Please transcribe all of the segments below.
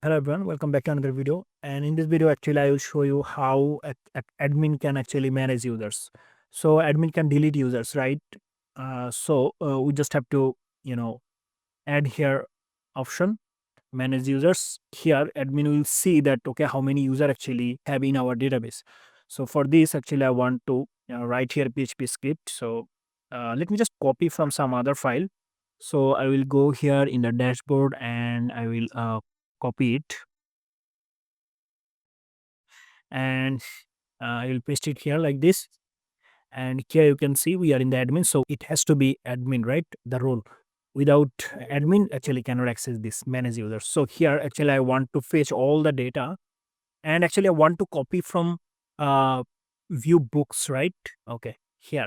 Hello everyone, welcome back to another video. And in this video, actually, I will show you how admin can actually manage users. So admin can delete users, right? We just have to, add here option manage users. Here, admin will see that okay, how many user actually have in our database. So for this, actually, I want to write here PHP script. So let me just copy from some other file. So I will go here in the dashboard and I will copy it and I will paste it here like this. And here you can see we are in the admin, so it has to be admin, right? The role. Without admin, actually cannot access this manage users. So here, actually, I want to fetch all the data, and actually, I want to copy from uh, view books, right? Okay, here.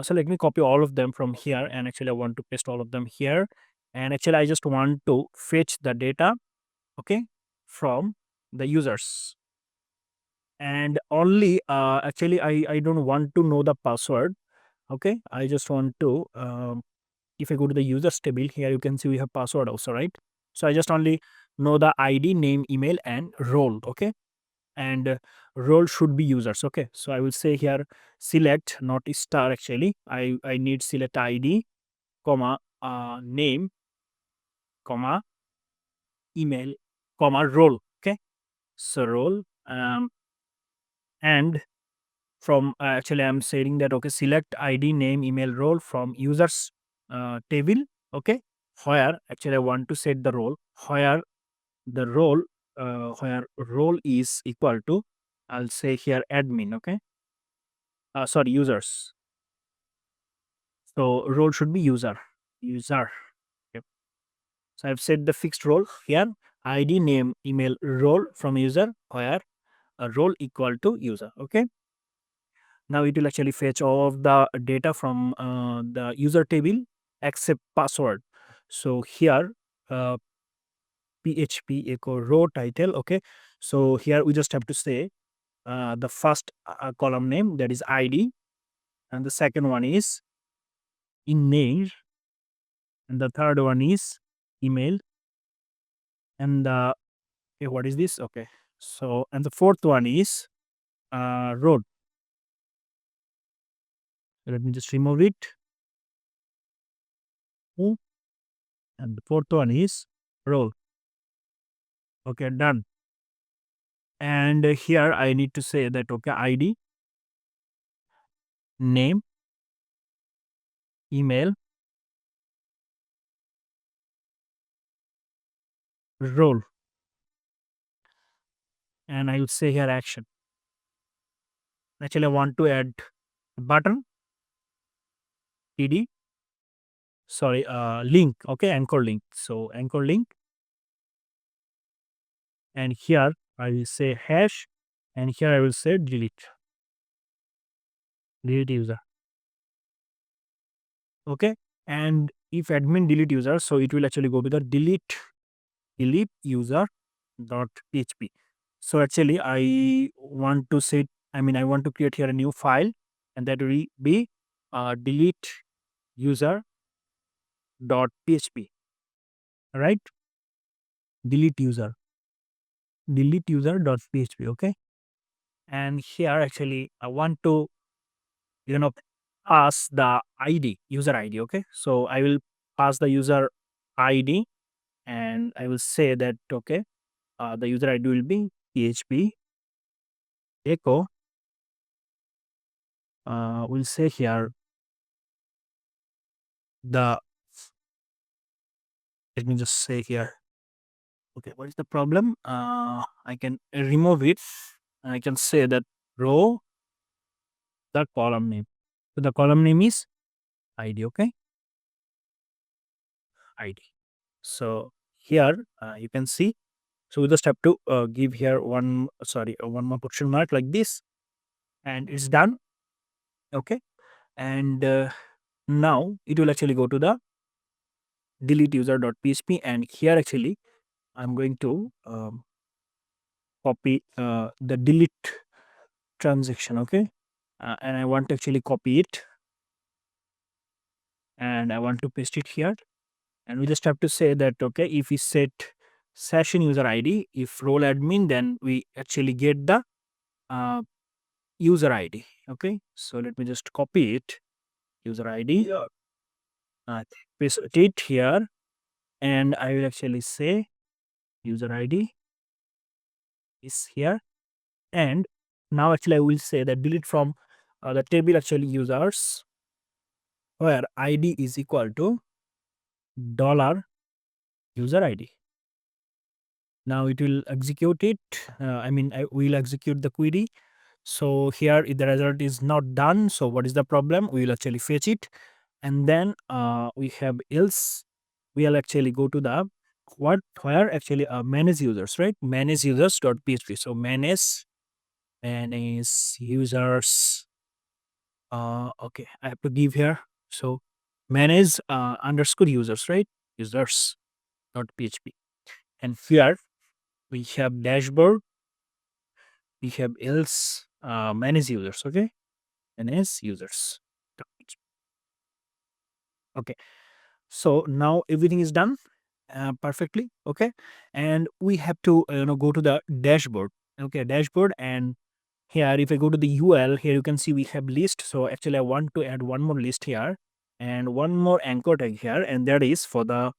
So let me copy all of them from here, and actually, I want to paste all of them here. And actually, I just want to fetch the data, okay, from the users and only actually I don't want to know the password. Okay, I just want to if I go to the users table, here you can see we have password also, right? So I just only know the ID, name, email, and role. Okay, and role should be users. Okay, so I will say here select, not star. Actually, I need select ID, comma, name, comma, email, comma, role. Okay, so role, and from actually I'm saying that okay, select ID, name, email, role from users table. Okay, where actually I want to set the role, where the role where role is equal to, I'll say here admin. Okay, sorry, users. So role should be user. Okay. So I've set the fixed role here, ID, name, email, role from user, where a role equal to user. Okay, now it will actually fetch all of the data from the user table except password. So here, uh, PHP echo row title. Okay, so here we just have to say the first column name, that is ID, and the second one is in name, and the third one is email, and the okay, what is this? Okay, so and the fourth one is road. Let me just remove it. Hmm, and the fourth one is role. Okay, done. And here I need to say that okay, ID, name, email, role, and I will say here action. Actually, I want to add button, TD, sorry, link. Okay, anchor link. So anchor link, and here I will say hash, and here I will say delete user. Okay, and if admin delete user, so it will actually go to the delete user dot php. So actually, I want to set. I mean, I want to create here a new file, and that will be delete user dot php. Right? Delete user dot php. Okay, and here actually I want to you know pass the ID, user ID. Okay, so I will pass the user ID, and I will say that okay, the user ID will be php echo. We'll say here the let me just say here. Okay, what is the problem? I can remove it. I can say that row the column name. So the column name is ID. Okay, ID. So here you can see. So we just have to give here one more question mark like this, and it's done. Okay, and now it will actually go to the delete user.php, and here actually I'm going to copy the delete transaction. Okay, and I want to actually copy it, and I want to paste it here, and we just have to say that okay, if we set session user ID. If role admin, then we actually get the uh, user ID. Okay, so let me just copy it, user ID, uh, paste it here, and I will actually say user ID is here. And now actually I will say that delete from the table actually users, where ID is equal to dollar user ID. Now it will execute it. I will execute the query. So here, if the result is not done, so what is the problem? We will actually fetch it, and then we have else. We'll actually go to the what where actually manage users, right? Manage users dot php. So manage users. Okay, I have to give here. So manage underscore users, right? Users dot php, and here we have dashboard. We have else manage users. Okay, manage users. Okay, so now everything is done perfectly. Okay, and we have to go to the dashboard. Okay, dashboard, and here if I go to the UL, here you can see we have list. So actually I want to add one more list here and one more anchor tag here, and that is for the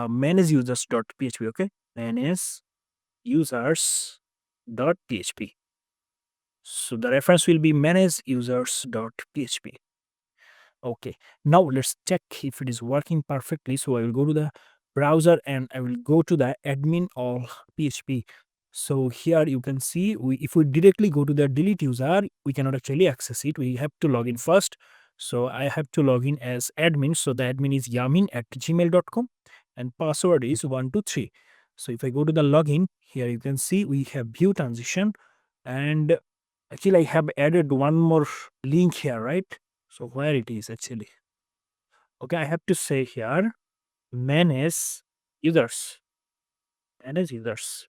manage users dot php. Okay, manage users dot php. So the reference will be manage users dot php. Okay, now let's check if it is working perfectly. So I will go to the browser and I will go to the admin all PHP. So here you can see if we directly go to the delete user, we cannot actually access it. We have to log in first. So I have to log in as admin. So the admin is yamin at gmail.com and password is 123. So if I go to the login, here you can see we have view transition, and actually I have added one more link here, right? So where it is actually? Okay, I have to say here manage users. Manage users.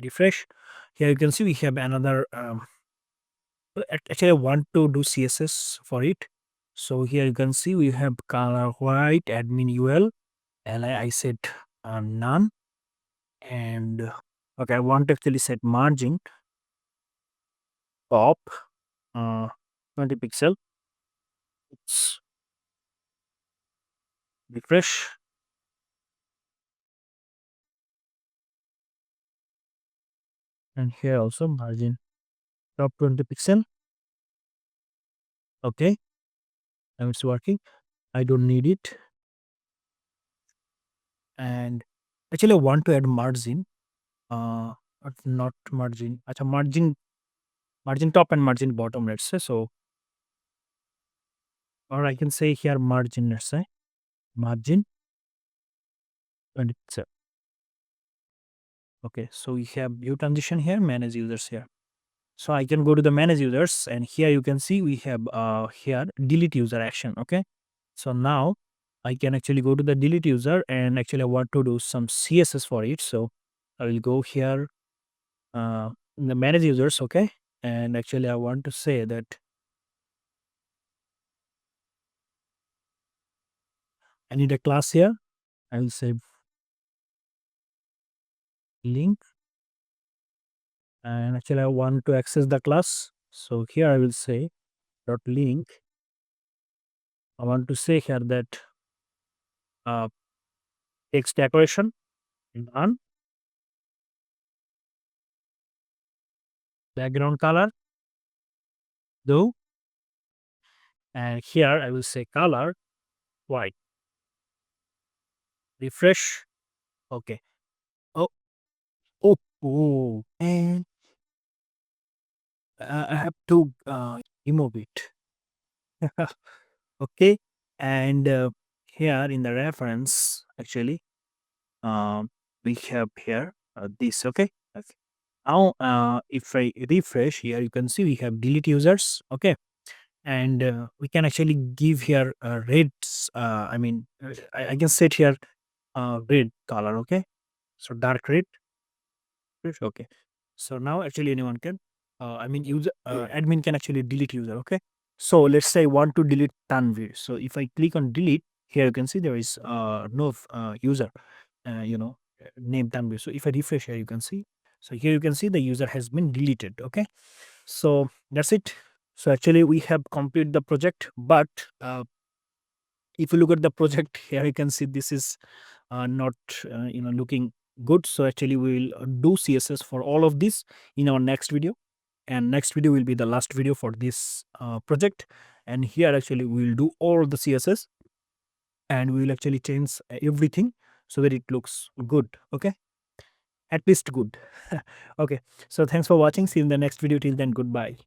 Refresh. Here you can see we have another. Actually, I want to do CSS for it. So here you can see we have color white, admin UL, I said none, and okay, I want to actually set margin pop 20 pixel. Let's refresh, and here also margin top 20 pixel. Okay, now it's working. I don't need it. And actually, I want to add margin. But not margin. Acha, margin top and margin bottom. Let's say so, or I can say here margin. Let's say margin 27. Okay, so we have view transition here, manage users here. So I can go to the manage users, and here you can see we have here delete user action. Okay, so now I can actually go to the delete user, and actually I want to do some CSS for it. So I will go here in the manage users. Okay, and actually I want to say that I need a class here. I will say link, and actually I want to access the class. So here I will say dot link. I want to say here that uh, text decoration none, background color though, and here I will say color white. Refresh. Okay. Oh, and I have to remove it. Okay, and here in the reference, actually, we have here this. Okay. Okay. Now, if I refresh here, you can see we have delete users. Okay, and we can actually give here reds. I can set here red color. Okay, so dark red. Okay, so now actually anyone can. User admin can actually delete user. Okay, so let's say I want to delete Tanvir. So if I click on delete, here you can see there is no user. name thumbnail. So if I refresh here, you can see. So here you can see the user has been deleted. Okay. So that's it. So actually we have completed the project, but if you look at the project here, you can see this is not looking good. So actually we will do CSS for all of this in our next video, and next video will be the last video for this project. And here actually we will do all the CSS, and we will actually change everything so that it looks good. Okay, at least good. Okay, so thanks for watching. See you in the next video. Till then, goodbye.